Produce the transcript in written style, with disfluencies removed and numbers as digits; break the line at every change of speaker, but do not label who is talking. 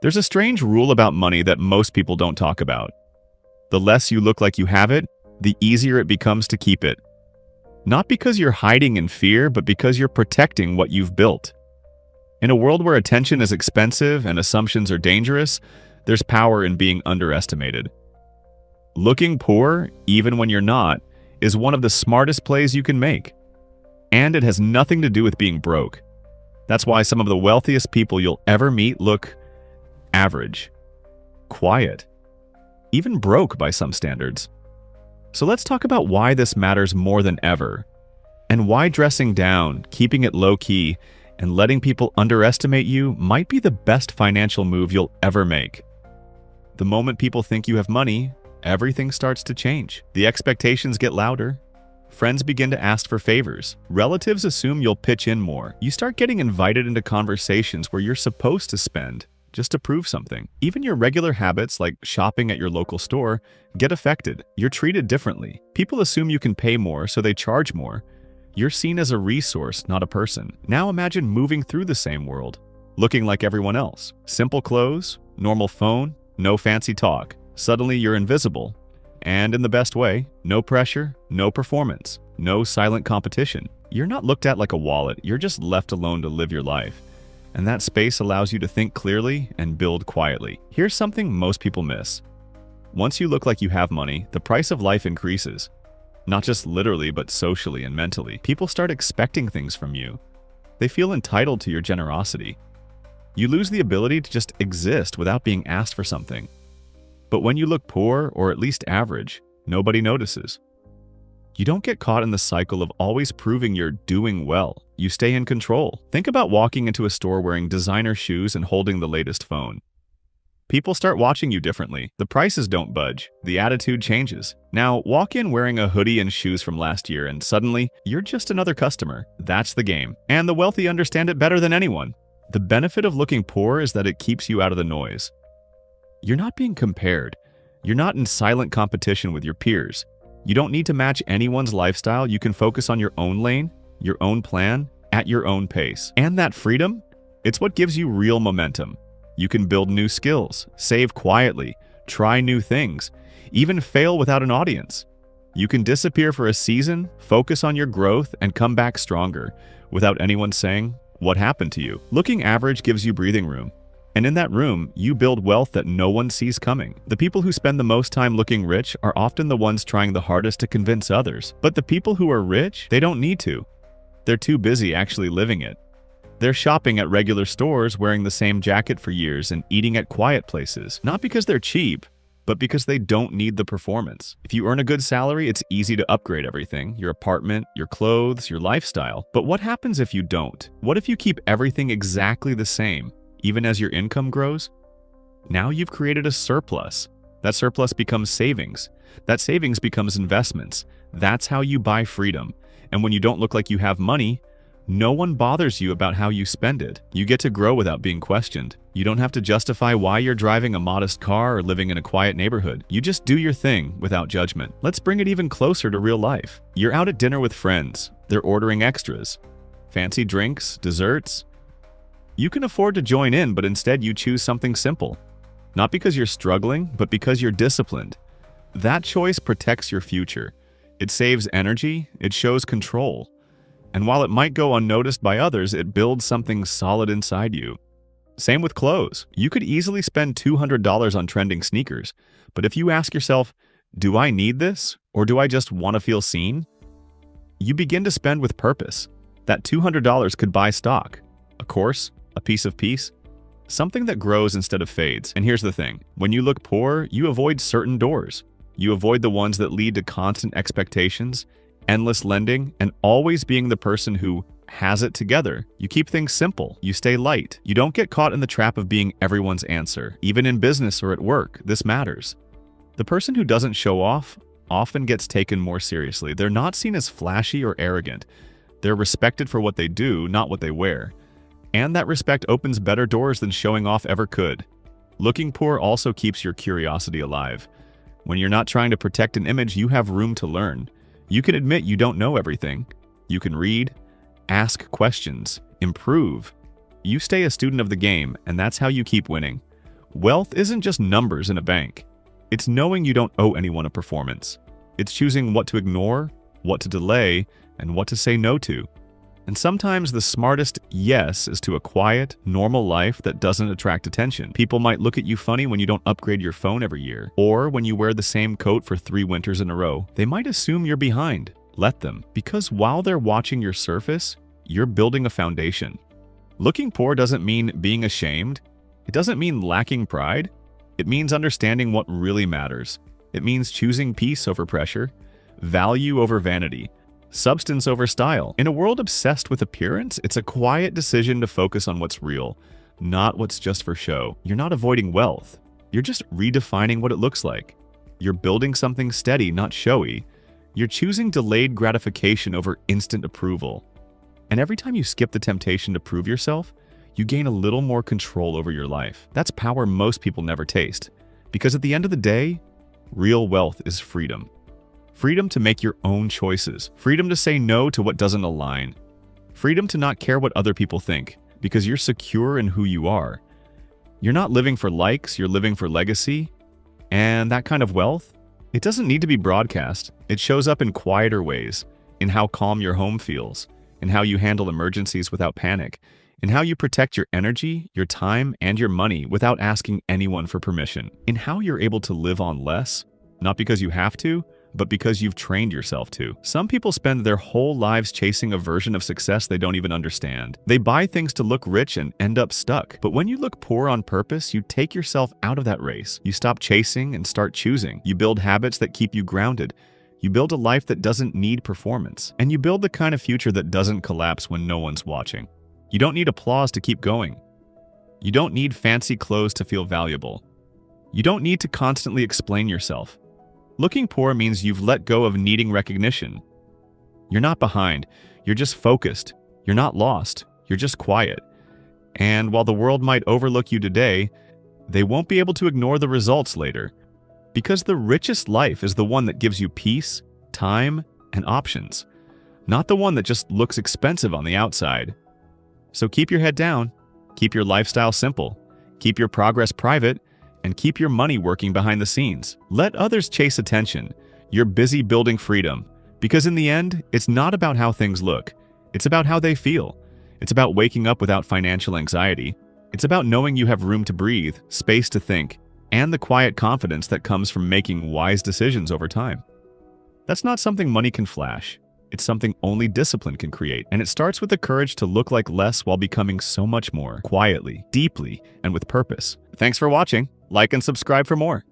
There's a strange rule about money that most people don't talk about. The less you look like you have it, the easier it becomes to keep it. Not because you're hiding in fear, but because you're protecting what you've built. In a world where attention is expensive and assumptions are dangerous, there's power in being underestimated. Looking poor, even when you're not, is one of the smartest plays you can make. And it has nothing to do with being broke. That's why some of the wealthiest people you'll ever meet look average, quiet, even broke by some standards. So let's talk about why this matters more than ever, and why dressing down, keeping it low-key, and letting people underestimate you might be the best financial move you'll ever make. The moment people think you have money, everything starts to change. The expectations get louder. Friends begin to ask for favors. Relatives assume you'll pitch in more. You start getting invited into conversations where you're supposed to spend just to prove something. Even your regular habits, like shopping at your local store, get affected. You're treated differently. People assume you can pay more, so they charge more. You're seen as a resource, not a person. Now imagine moving through the same world, looking like everyone else. Simple clothes, normal phone, no fancy talk. Suddenly you're invisible. And in the best way, no pressure, no performance, no silent competition. You're not looked at like a wallet, you're just left alone to live your life. And that space allows you to think clearly and build quietly. Here's something most people miss. Once you look like you have money, the price of life increases. Not just literally, but socially and mentally. People start expecting things from you. They feel entitled to your generosity. You lose the ability to just exist without being asked for something. But when you look poor, or at least average, nobody notices. You don't get caught in the cycle of always proving you're doing well. You stay in control. Think about walking into a store wearing designer shoes and holding the latest phone. People start watching you differently. The prices don't budge. The attitude changes. Now, walk in wearing a hoodie and shoes from last year, and suddenly, you're just another customer. That's the game. And the wealthy understand it better than anyone. The benefit of looking poor is that it keeps you out of the noise. You're not being compared. You're not in silent competition with your peers. You don't need to match anyone's lifestyle. You can focus on your own lane, your own plan, at your own pace. And that freedom, it's what gives you real momentum. You can build new skills, save quietly, try new things, even fail without an audience. You can disappear for a season, focus on your growth, and come back stronger without anyone saying, "What happened to you?" Looking average gives you breathing room. And in that room, you build wealth that no one sees coming. The people who spend the most time looking rich are often the ones trying the hardest to convince others. But the people who are rich, they don't need to. They're too busy actually living it. They're shopping at regular stores, wearing the same jacket for years, and eating at quiet places. Not because they're cheap, but because they don't need the performance. If you earn a good salary, it's easy to upgrade everything: your apartment, your clothes, your lifestyle. But what happens if you don't? What if you keep everything exactly the same, even as your income grows? Now you've created a surplus. That surplus becomes savings. That savings becomes investments. That's how you buy freedom. And when you don't look like you have money, no one bothers you about how you spend it. You get to grow without being questioned. You don't have to justify why you're driving a modest car or living in a quiet neighborhood. You just do your thing without judgment. Let's bring it even closer to real life. You're out at dinner with friends. They're ordering extras. Fancy drinks, desserts. You can afford to join in, but instead you choose something simple. Not because you're struggling, but because you're disciplined. That choice protects your future. It saves energy, it shows control. And while it might go unnoticed by others, it builds something solid inside you. Same with clothes. You could easily spend $200 on trending sneakers, but if you ask yourself, do I need this, or do I just want to feel seen? You begin to spend with purpose. That $200 could buy stock, a course, a piece of peace, something that grows instead of fades. And here's the thing, when you look poor, you avoid certain doors. You avoid the ones that lead to constant expectations, endless lending, and always being the person who has it together. You keep things simple. You stay light. You don't get caught in the trap of being everyone's answer. Even in business or at work, this matters. The person who doesn't show off often gets taken more seriously. They're not seen as flashy or arrogant. They're respected for what they do, not what they wear. And that respect opens better doors than showing off ever could. Looking poor also keeps your curiosity alive. When you're not trying to protect an image, you have room to learn. You can admit you don't know everything. You can read, ask questions, improve. You stay a student of the game, and that's how you keep winning. Wealth isn't just numbers in a bank. It's knowing you don't owe anyone a performance. It's choosing what to ignore, what to delay, and what to say no to. And sometimes the smartest yes is to a quiet, normal life that doesn't attract attention. People might look at you funny when you don't upgrade your phone every year, or when you wear the same coat for 3 winters in a row. They might assume you're behind. Let them, because while they're watching your surface, you're building a foundation. Looking poor doesn't mean being ashamed. It doesn't mean lacking pride. It means understanding what really matters. It means choosing peace over pressure, value over vanity, substance over style. In a world obsessed with appearance, it's a quiet decision to focus on what's real, not what's just for show. You're not avoiding wealth. You're just redefining what it looks like. You're building something steady, not showy. You're choosing delayed gratification over instant approval. And every time you skip the temptation to prove yourself, you gain a little more control over your life. That's power most people never taste. Because at the end of the day, real wealth is freedom. Freedom to make your own choices. Freedom to say no to what doesn't align. Freedom to not care what other people think, because you're secure in who you are. You're not living for likes, you're living for legacy. And that kind of wealth, it doesn't need to be broadcast. It shows up in quieter ways, in how calm your home feels, in how you handle emergencies without panic, in how you protect your energy, your time, and your money without asking anyone for permission, in how you're able to live on less, not because you have to, but because you've trained yourself to. Some people spend their whole lives chasing a version of success they don't even understand. They buy things to look rich and end up stuck. But when you look poor on purpose, you take yourself out of that race. You stop chasing and start choosing. You build habits that keep you grounded. You build a life that doesn't need performance. And you build the kind of future that doesn't collapse when no one's watching. You don't need applause to keep going. You don't need fancy clothes to feel valuable. You don't need to constantly explain yourself. Looking poor means you've let go of needing recognition. You're not behind. You're just focused. You're not lost. You're just quiet. And while the world might overlook you today, they won't be able to ignore the results later. Because the richest life is the one that gives you peace, time, and options, not the one that just looks expensive on the outside. So keep your head down, keep your lifestyle simple, keep your progress private, and keep your money working behind the scenes. Let others chase attention. You're busy building freedom. Because in the end, it's not about how things look. It's about how they feel. It's about waking up without financial anxiety. It's about knowing you have room to breathe, space to think, and the quiet confidence that comes from making wise decisions over time. That's not something money can flash. It's something only discipline can create. And it starts with the courage to look like less while becoming so much more, quietly, deeply, and with purpose. Thanks for watching. Like and subscribe for more.